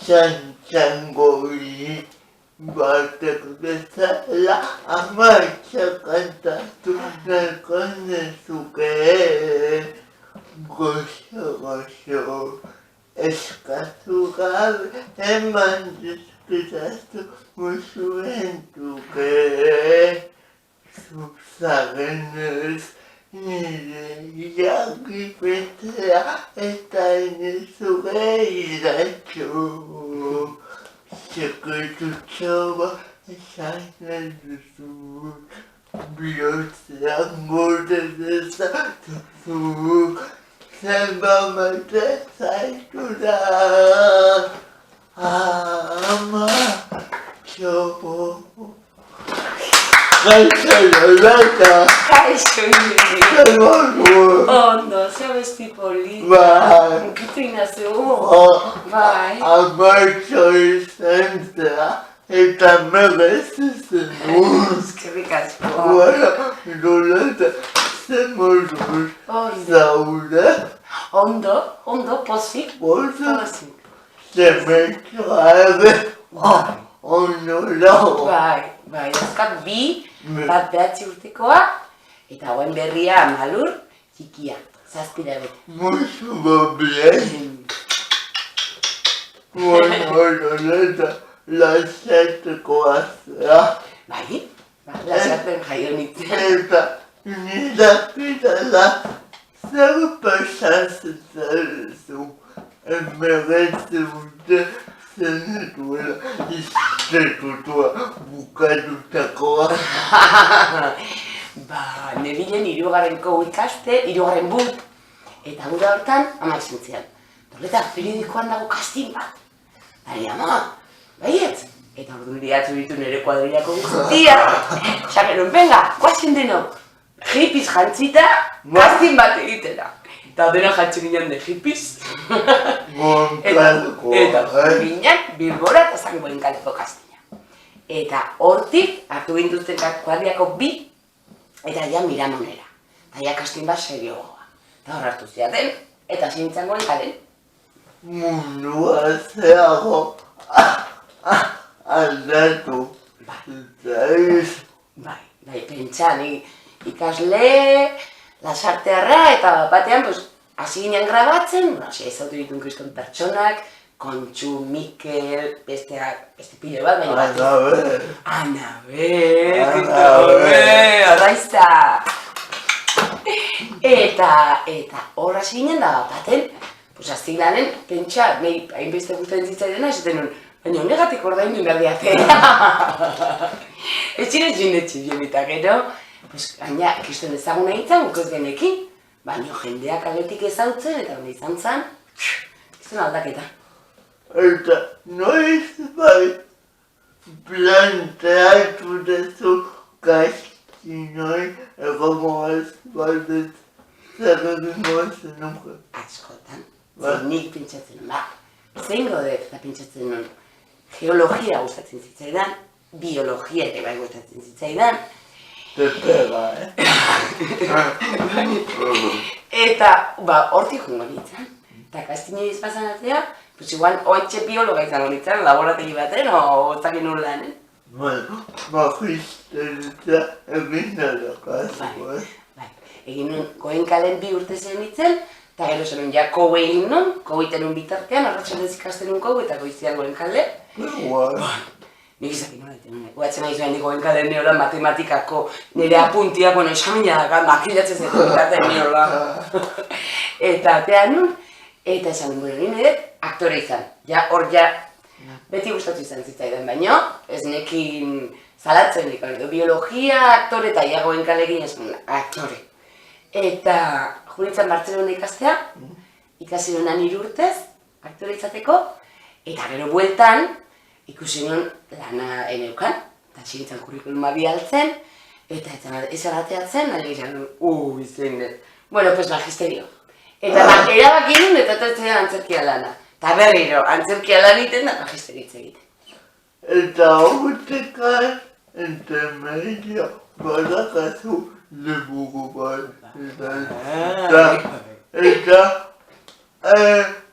Txantxangori batek bezala amartxa kantatu nahiko nezuke goxo eskatu gabe eman dizkidatu musuen duke zuzagenez nire jakipetea eta enezuge idatxo. Sekretutxo bat esan duzu, bihotzean gorde dezatuzu, zenbamate zaitu da, amatxo. Kaixo Yolanda. Kaixo Iñigo. Zer modu? Ondo, zer besti polit. Bai. Unkitu inazu. Bai. Amartxo izan zera eta merezu zenun. Eskerrik asko. Bueno, Yolanda, zer moduz zaude? Ondo, pozik. Pozik? Zementxo ere ondo dago. Bai, azkat bi, bat 9 urtekoa, eta hauen berria malur, txikia, 7 bete. Musu babien. Bueno, Yolanda, lasateko azera. Bai, lasaten jaio nintzen. Eta nidakitala zer pasatzen zarezu. Emeretze dute zenetuela institutua bukatutakoa. Nebilen 3. ikaste, 3. but. Eta gura hortan, amak zintzian. Torreta, periodikoan dago kastin bat. Dari ama, baietz. Eta ordu iriatzu ditu nire kuadrilako guztia. Xakeron, venga, guazen denok. Hippies jantzita, kastin bat egitera. Eta dena jantzi ginen de hippies. Eta ginen Bilbora eta Zangoen kaleko kastina. Eta hortik hartu gintuzten kuadriako 2 eta ja Miramonera. Eta ja kastin bat seriogoa. Eta hor hartu ziaten, eta Zangoen kalen. Mundua zeago aldatu. Bai, pentsan, ikasle, lasartearra, eta batean, hasi ginen grabatzen, hasi ezautu ditun kriston pertsonak, Kontxu, Mikel, beste pilo bat, baina bat. Anabel, arraiza. Eta hor hasi ginen da baten, hasi ginen, pentsa, hainbeste guztien zitzaidena, esaten nuen, baina honegatik ordaindu inberdiate. Ez ziren jinetxe biemitak, gero, gaina, kriston ezaguna nintzen, guk ez genekin, baina jendeak aletik ezautzen, eta hone izan zen, izan aldaketa. Eta noiz bai planteatu dezu kastinoi egongo ez baldez zer egingo zenuke. Askotan, nik pentsatzen nuen, zein godet eta pentsatzen nuen, geologia gustatzen zitzaidan, biologia ere bai gustatzen zitzaidan. Te pega, Eta, hortik jungo nintzen, eta kastinoi izpazan atzea, pues igual, oitxe biologa izango nintzen, laborategi baten, o zakin urlan, Bueno, magisteritza egin nadakazu, Bai, egin nuen Goenkalen 2 urte zen nintzen, eta gero zen nuen ja koue egin nuen, kouiten nuen bitartean, arratxaldez ikasten nuen kou eta goizian Goenkale. Nik izakin nola egiten nuen, guatzen nahi zuen Goenkalen neola matematikako nire apuntia, esamina makilatzen zetu bitartean neola. Eta atean nuen, eta esan nuen nire aktore izan. Hor beti gustatu izan zitzaidan baino, ez nekin zalatzen nik, biologia, aktore eta Goenkalegin esan aktore. Eta juritzen Bartzelona ikastea, ikasi nuen 3 urtez, aktore izateko, eta gero bueltan, ikusi nuen lana eneukan, eta txigitzen kurrikuluma bialtzen, eta ez arateatzen, nahi izan nuen, izan dut. Bueno, pues magisterio. Eta erabaki nuen eta etortzen antzerkia lana. Eta berriro, antzerkia lan egiten da magisteritza egiten. Eta horrekan, intermedio, badakazu liburu bat. Eta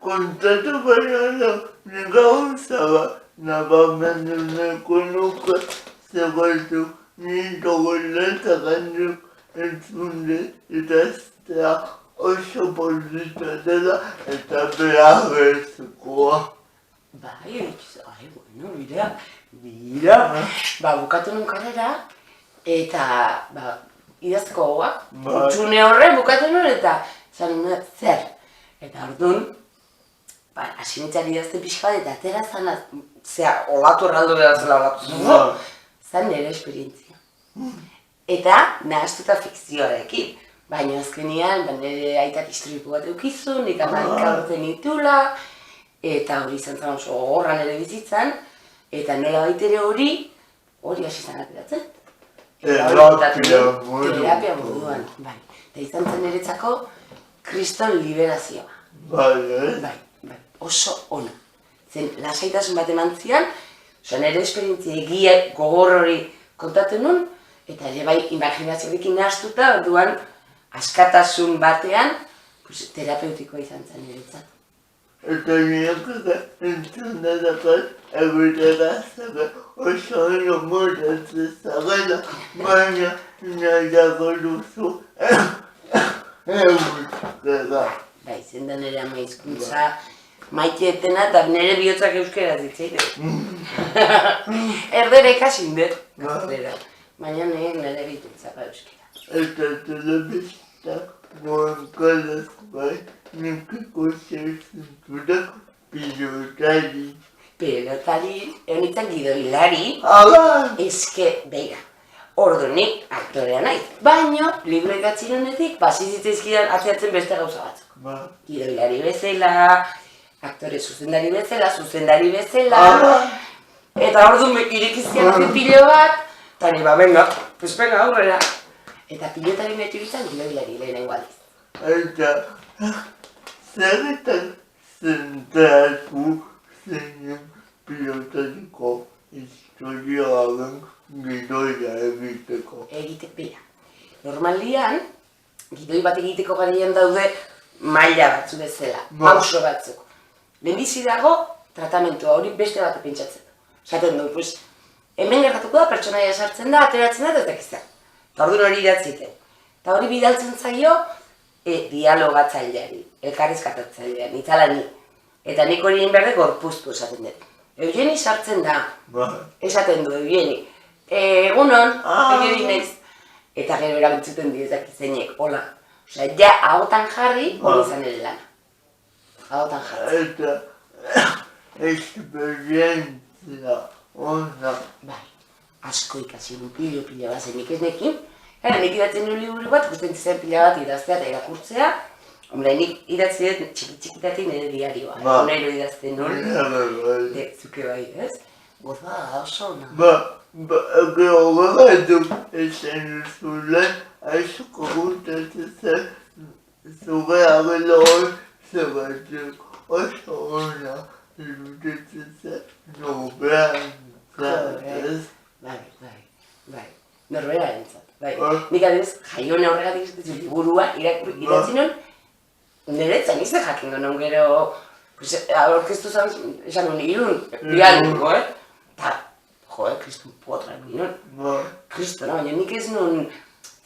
kontatu baino gauza bat nabamendu nahiko nuke, zebaitu nire goletak handuk entzunde idaztea oso polita dela eta beharrezkoa. Bai, bueno, bira. Bukatu nun karrera, eta idazko gogoak. Hutsune horre bukatu nun eta zan nuen zer. Eta orduan, hasi nintzen idazten pixka bat eta atera zan, olatu erraldo behar zela olatu. Zan nire esperientzia. Eta nahaztuta fikzioarekin. Baina azkenean, nire aitak historiko bat eukizun, nik amaika urte nitula, eta hori izan zen oso gogorran ere bizitzan, eta nola baitere hori hasi zen ateratzen. Terapia moduan, bai. Eta izan zen niretzako kriston liberazioa. Bai, oso ona. Zen, lasaitasun bat eman zian, nire esperientzia egia gogor hori kontatu nun, eta ere bai, imaginazioarekin nahaztuta, orduan, askatasun batean, terapeutikoa izan zen niretzat. Eta niretzat entzun dadakat, egiterazak oso ondo moratzen zagela, baina nahiago duzu euskera. Bai, zendan ere ama hizkuntza maite etena eta nire bihotzak euskeraz ditzeite. Erdera ikasin dut, gaztera, baina nire bihotzak euskera. Eta telebistak goenkalaz bai, nik ikusten zinturak pilotari. Pilotari, egon gidoilari, eske, beira, ordunik aktorea naiz. Baina, libro idatzi nunetik, zitzaizkidan atzeatzen beste gauza batzuk. Gidoilari bezala, aktore zuzendari bezala, eta orduan irekizkian pilo bat, eta ni venga, aurrera. Eta pilotari metu izan gidoilari lehenengo aldiz. Eta, zerretan zentratu zeinen pilotariko historiaren gidoia egiteko. Bera. Normalian, gidoi bat egiteko garaian daude maila batzu bezala, pauso batzuk. Lehenbizi dago, tratamentua hori beste bat pentsatzen du. Zaten du, hemen gertatuko da, pertsonaia sartzen da, ateratzen da, eta dakizan. Eta orduan hori idatziten. Eta hori bidaltzen zaio, dialogatzaileari, elkarrizkatatzaileari, itzalani. Eta nik hori egin behar de gorpuztu esaten dut. Eugeni sartzen da, esaten du, Eugeni. Egunon, Eugeni naiz. Eta gero erabiltzuten dizak zeinek, hola. Osea, ja, ahotan jarri, hori izan ere lana. Ahotan jarri. Eta, esperientzia ona. Bai, asko ikasi du pila bat nik ez nekin. Nik idatzen du liburu bat, ikusten zen pila bat idaztea eta irakurtzea. Hombre, nik idatzi dut txiki-txikitatik nire diarioa. Nairo idazten nuen. Zuke bai, ez? Goza, oso ona. Gero gogatu esan duzulen, aizko gustatzen zen zure agelo hori zebatzeko oso ona iruditzen zen norberantzat, ez? Bai, norberantzat. Nik adibidez, jaione horregatik ez liburua idatzi nuen, niretzan izan jakin duen gero, aurkeztu esan nuen irun, bialduko, eta, kristun potra ginen. Kristuna, baina nik ez nuen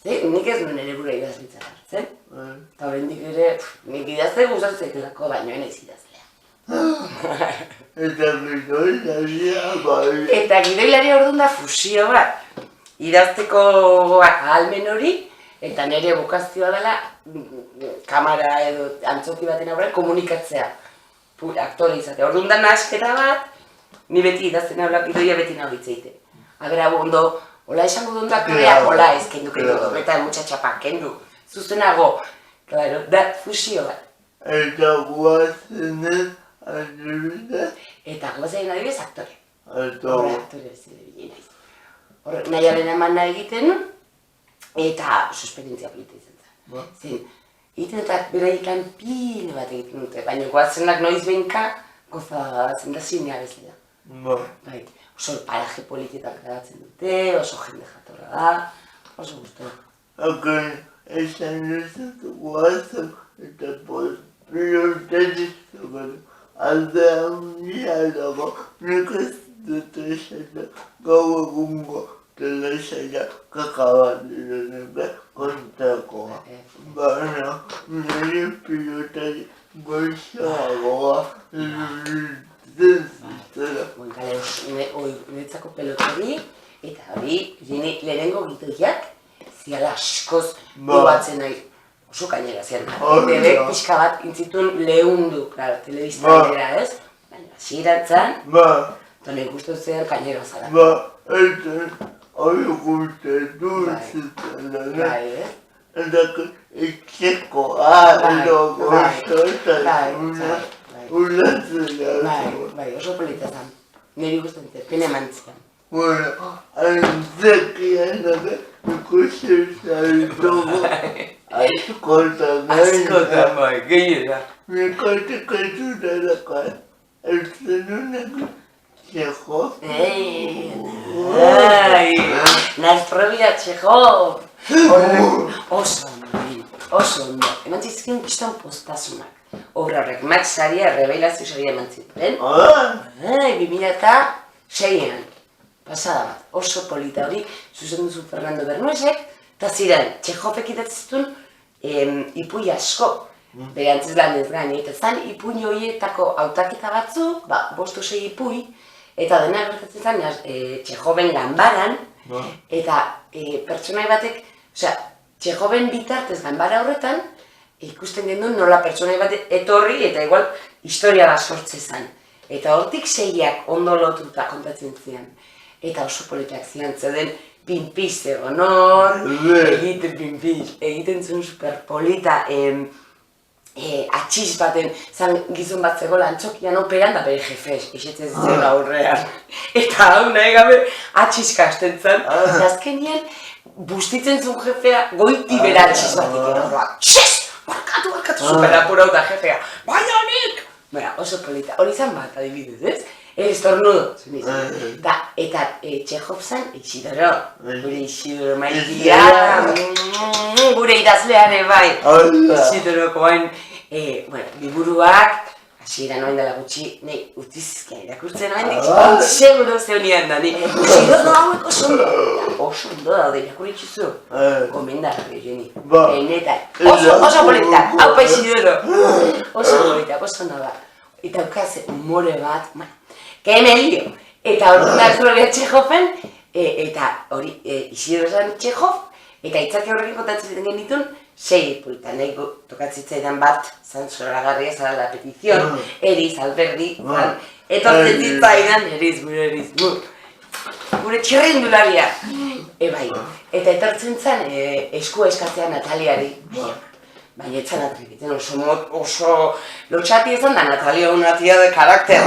ere gure idazlitzak hartzen. Eta horrendik ere, nik idazte gustatzeko baino enaiz idazlea. Eta gidoilaria bai. Eta gidoilaria orduan da fusio bat. Idazteko ahalmen hori, eta nire bokazioa dela kamara edo antzoki baten aurrean komunikatzea. Aktore izatea. Orduan da nahasketa bat, ni beti idazten aurrak idoia beti nahi hitzeite. Agera ondo, hola esango dut aktorea, hola ez kendu, eta mutsatxapa, kendu. Zuztenago, claro, da fusio bat. Eta guazenen adibidez? Eta guazenen adibidez aktore. Aktore zidebile. Nahiaren emana egiten, eta oso esperientzia polita izan zen. Zen, egiten eta beraikan pile bat egiten dute, baina guazenak noiz behinka goza zen da zinea bezala. Bai, oso paraje politietan grabatzen dute, oso jende jatorra da, oso guztua. Esan duzut guazak eta pilotarizu gara, alde handia Nire pilotari goizagoa zela. Goenkale niretzako pelotari, eta hori, lehenengo gitoiak, ziala askoz duatzen nahi. Oso gainera zen. Bebek pixka bat intzituen lehundu, claro, telebiztan dira, ez? Baina, zirantzan, eta nahi guztotzean gainera zara. Eta hori guztetu zutela, ez? Eta etxeko edo gozoetan ulatzela. Bai, oso polita zen. Niri guztetzen, pena emantzien. Bueno, antzekian dabe ikusi zaitugu. Askotan bai, gehiera. Mikoteko zutelakoan, eltzenunak Txehov. Nastrobia Txehov. Oso ondo. Eman zizkin kistan postasunak. Obra horrek, Max saria, revelazio saria eman zituen. 2006an. Pasada bat, oso polita hori, zuzen duzu Fernando Bernuesek, eta ziren, Txehovek idatzitun ipui asko, bere antzez lan ez gani, eta zan ipui horietako hautaketa batzuk, 5-6 ipui, eta dena gertatzen zen Txehoven ganbaran, eta pertsonai batek, osea, Txehoven bitartez ganbara horretan, ikusten genuen nola pertsonai batek etorri, eta igual historia bat sortze zen. Eta hortik 6ak ondo lotuta kontatzen ziren. Eta oso politak ziren, zeden pinpiz egon hor, egiten zuen superpolita, atxiz baten, zan gizon bat zegoela antzokian operan da bere jefez, esetzen zen aurrean. Eta hau nahi gabe atxizka hasten zen, eta azkenien bustitzen zuen jefea goiti bera atxiz batik erorroa. Txez! Barkatu superapura da jefea, baina nik! Baina oso polita, hori zan bat adibidez, ez? Estornudo, zuen izan. Eta Txehov zen Isidoro. Gure Isidoro maitia, gure idazleare bai. Isidoroko bain, liburuak, hasieran oain dela gutxi, nahi utizizkia irakurtzen oain dik, seguro zeunian da, Isidoro hauek oso ondo daude, irakuritxuzu. Gomendarri, Jeni. Oso politak, haupa Isidoro. Oso politak, oso ondo da. Eta ukaz, humore bat, que me lío. Eta hori Nastrobia Txehoven, eta hori Isidoro zen Txehov, eta itzaki horrekin kontatzen genitun, 6 ipulita, nahi tokatzaidan bat, zan zoragarria zara la petizion, Eriz, Alberdi, etortzen zitzaidan, Eriz, gure txirrindularia. Bai, eta etortzen zen eskua eskatzea Nataliari, baina etzan atribiten oso lotxati ezan da Natalia una tia de karakter,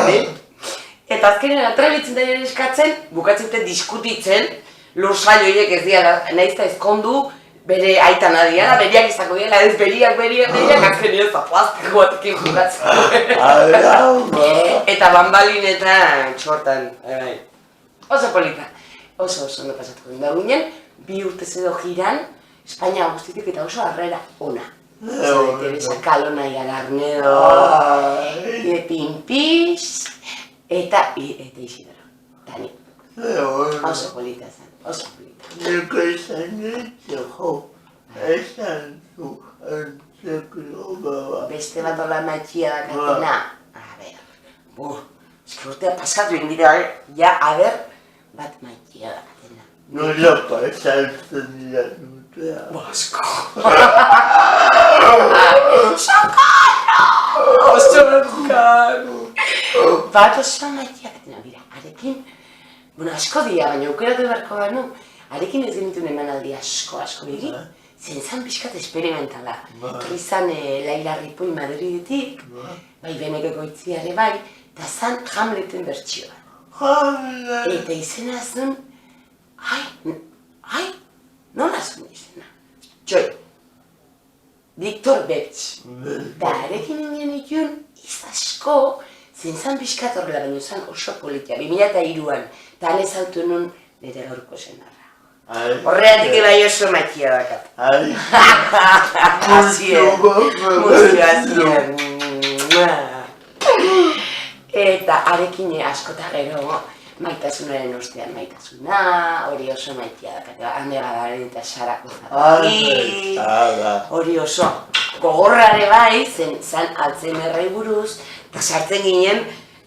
eta azkenean atrebitzen da eskatzen, bukatzen dute diskutitzen, lursail horiek ez diala, nahizta ezkondu, bere aitan adiala, beriak izako diala, ez beriak, azkenean zaplazteko batekin bukatzen. Eta bambalinetan txortan, oso polita, oso ondo pasatuko da ginen, 2 urtez edo jiran, Espainia guztitik eta oso harrera ona. Teresa Kalona y Alarnedo, Pinpiz, eta Isidoro, Dani. Oso polita zen, oso polita. Nika izan Txehov, esan zu antzeko baba. Beste bat hola matxia dakatena. A ber, urtea pasatu indira, ja, a ber, bat matxia dakatena. Nola pasatzen dira nutea. Basko! Socorro! Oso bronkago! Bat oso matxia dakatena, bira, arekin, asko dira, baina aukeratu beharko gano, arekin ez genituen emanaldi asko egin, zen pixkat esperimentala. Izan Laila Ripoll Madridetik, bai Benekeko itziare bai, eta zan Hamleten bertsioa. Eta izena zuen, nola zuen izena? Joi, Victor Betz. Da arekin ingen ikun izasko, zen pixkat horrela, baina zan oso politia, 2003an, eta han ez autu nun nire gaurko zenarra. Horreatik ebai oso matxia dakat. Eta arekin askota gero, maitasunaren ostean maitasuna, hori oso maitea dakate, hande gadaren eta sarako zaraki, hori oso gogorrare bai, zen Alzheimerrei buruz, eta sartzen ginen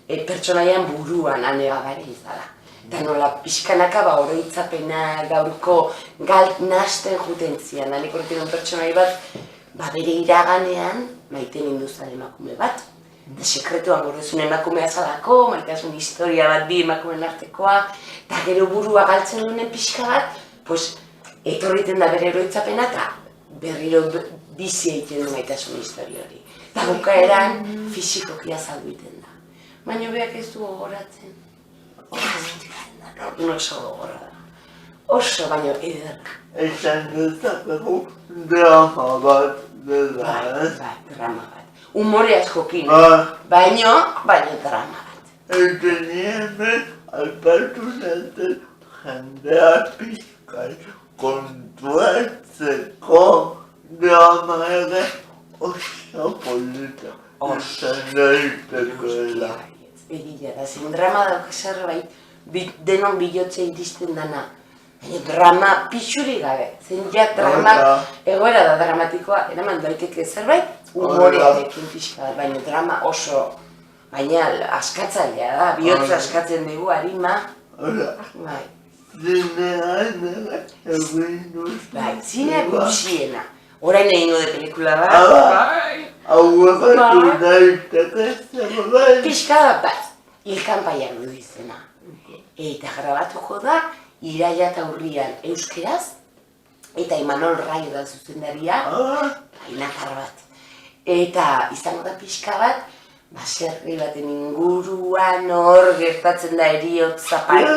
pertsonaian buruan hande gadaren izala. Eta nola pixkanaka oroitzapena gaurko galt nasten juten zian, da nik horretik pertsonai bat, bere iraganean maite ninduzan emakume bat. Eta sekretuan gorezun emakumea zalako, maitasun historia bat bi emakumeen artekoa, eta gero burua galtzen duenen pixka bat, etorriten da bere eroitzapena eta berriro bizi egiten du maitasun historia hori. Eta bukaeran fisikoki azaldu egiten da. Baina beak ez du gogoratzen. Oso gogorra da. Oso baino ederra. Esan dezakegu drama bat dela, Bai, drama bat. Humore askokin, baino drama bat. Eta hemen alpartu nazen jendea pixkai kontuatzeko drama ere oso polita izan daitekeela. Egia da, zen drama dauk zerbait denon bihotze iristen dana. Drama pixuri gabe, zen ja drama, egoera da dramatikoa, eraman daiteke zerbait humorearekin pixka, baina drama oso, baina askatzailea da, bihotza askatzen dugu harima. Bai. Zinean ere egin duzu. Bai, zinea guziena. Orain egin de pelikula bat. Hau egatu daiteke zerbait. Pixka bat, ilkanpaiak du izena. Eta grabatuko da, Iraia eta Urrian euskeraz, eta Imanol Raio da zuzendaria, inakar bat. Eta izango da pixka bat, baserri baten inguruan hor gertatzen da eriotza bat,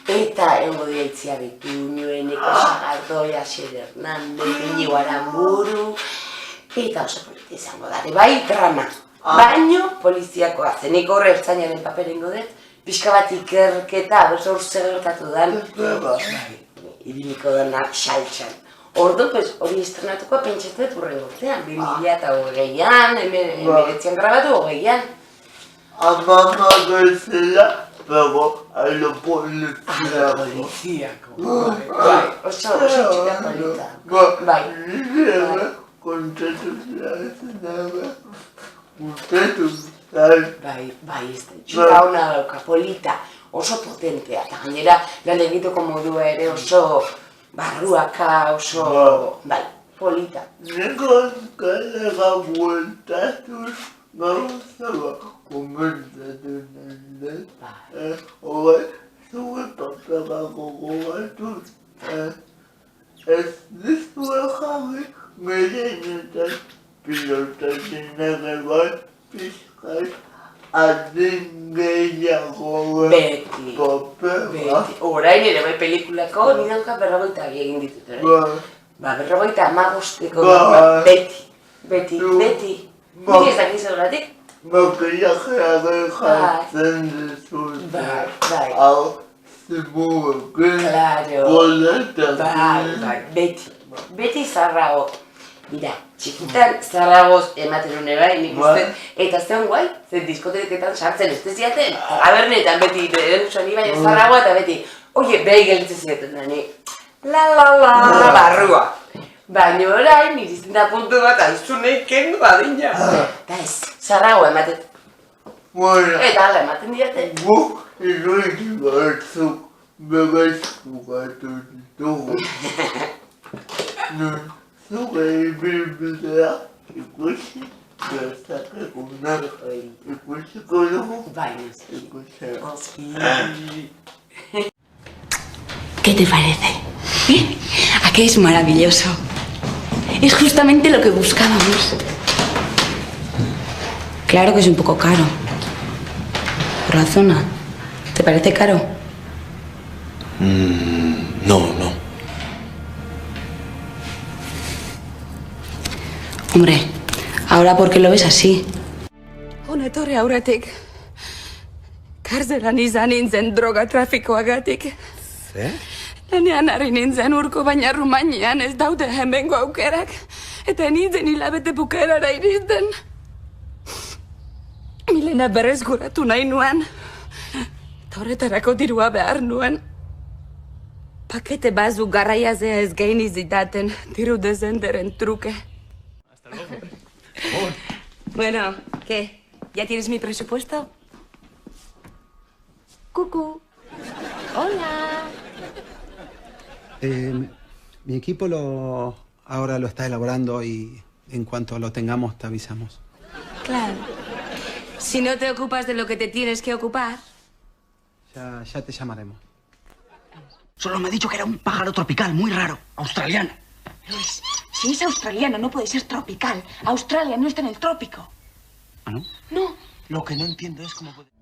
eta egongo dira Itziabetu, Nueneko Sagardoia, Xede Hernandez, Inigo Aramburu, eta oso polita izango da, bai drama. Baino poliziakoa, zenik horre ertzainaren paperengo dut, pixka bat ikerketa, hor zer gertatu den, ibiliko denak saltxan. Orduan, hori estrenatuko pentsatzen urren urtean, 2008an, 2008an grabatu, 2008an. Amama bezala, pero alo poliziako. Bai, oso txika polita. Bai. Nire kontatu zera gustatu zait. Bai, ez da, txuka hona dauka, polita, oso potentea, eta gainera lan egiteko modua ere oso barruaka, oso, bai, polita. Niko kalega bueltatuz gauza bat komentatu nendez. Hore, zure papera gogoratuz. Ez dizue jarri gehienetan pilotatzen ere bat pixkai adin gehiago papera. Orain ere bai pelikulako, nidanka 52 egin ditut ere. 55-ko, beti. Nik ez dakiz horretik? Makillajearen jartzen dizut. Hau zimurekin boletatzen. Beti zarrago. Mira, txikitan zarragoz ematen une bai, nik uste, eta zeon guai, zen diskoteketan sartzen ez ziaten, tabernetan beti, erantzua ni baina zarragoa eta beti, oie, behi gelditzen ziaten da, ni, la, barrua. Baina orain, irizten da puntu bat, aizunek kendu badina. Eta ez, zarragoa ematen. Eta ala ematen diate. Guk irudik batzuk bebaizkugatu ditugu. Zure ibilbidea ikusi dezakegunak ikusiko dugu. ¿Qué te parece? ¿A qué es maravilloso? Es justamente lo que buscábamos. Claro que es un poco caro. Por la zona. ¿Te parece caro? No. Hombre, ahora ¿por qué lo ves así? Hona etorri aurretik. Karzelan izan nintzen droga trafikoagatik. Zer? Lanean ari nintzen urko, baina Rumanian ez daude hemengo aukerak. Eta nintzen hilabete bukaerara iristen. Milena berrezguratu nahi nuan. Eta horretarako dirua behar nuen. Pakete bazu garraiazea ez gaini zitaten, diru dezenderen truke. Hasta luego. Bueno, ¿qué? ¿Ya tienes mi presupuesto? Cucú. Hola. Mi equipo ahora lo está elaborando y en cuanto lo tengamos te avisamos. Claro. Si no te ocupas de lo que te tienes que ocupar... Ya te llamaremos. Solo me ha dicho que era un pájaro tropical muy raro, australiano. Luis, si es australiano no puede ser tropical. Australia no está en el trópico. ¿Ah, no? No. Lo que no entiendo es cómo puede...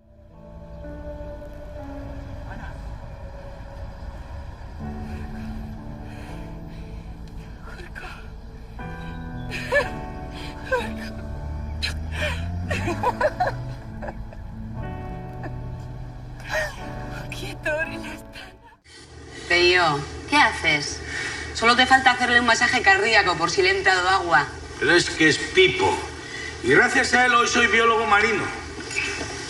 Peyo, ¿qué haces? Solo te falta hacerle un masaje cardíaco por si le ha entrado agua. Pero es que es Pipo. Y gracias a él hoy soy biólogo marino.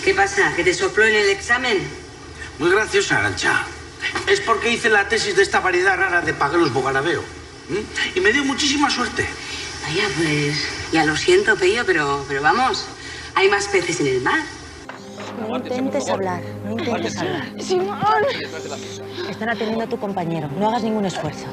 ¿Qué pasa? ¿Que te sopló en el examen? Muy graciosa, Arantxa. Es porque hice la tesis de esta variedad rara de pagueros bogarabeo. Y me dio muchísima suerte. Vaya, pues ya lo siento, Peyo, pero vamos, hay más peces en el mar. No intentes hablar, no intentes hablar. Simón. Están atendiendo a tu compañero, no hagas ningún esfuerzo.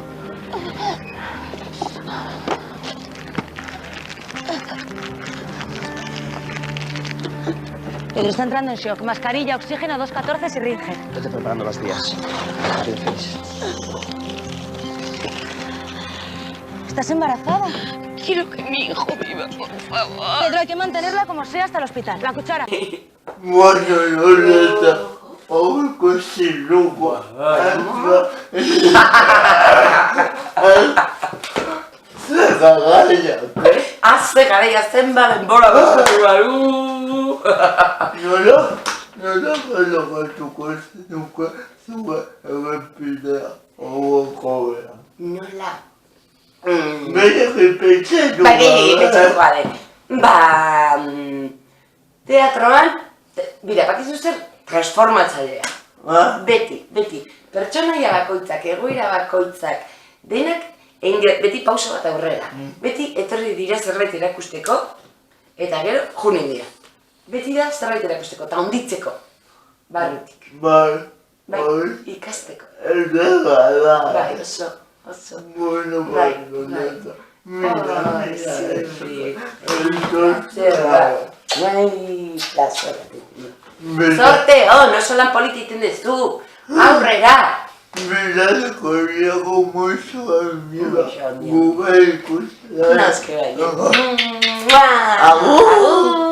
Pedro está entrando en shock. Mascarilla, oxígeno, 214 y Ringer. Vete preparando las vías. ¿Estás embarazada? Quiero que mi hijo viva, por favor. Pedro, hay que mantenerla como sea hasta el hospital. La cuchara. Bueno, Loleta, ahora que se luego se cagalla. Haze garaia zenba denbora bezala. Nola galagatuko zenuke zure errepidea hauekobea. Nola? Bere repetxatu Bale. Teatroan, bira, bakizu zer transformatzailea. Beti. Pertsonaia bakoitzak, egoera bakoitzak, denak egin dira, beti pauso bat aurrera. Beti etorri dira zerbait erakusteko, eta gero junen dira. Beti da zerbait erakusteko, eta onditzeko. Barrutik. Bai, ikasteko. Bai, oso. Bueno, Loleta. Ai, zurri. Bai, la suerte. Sorte, no solan polititen dezu. Aurrera! Berarko diago moixo amiga. Moixo amiga. Guga ikusi. Naske bai. Agur!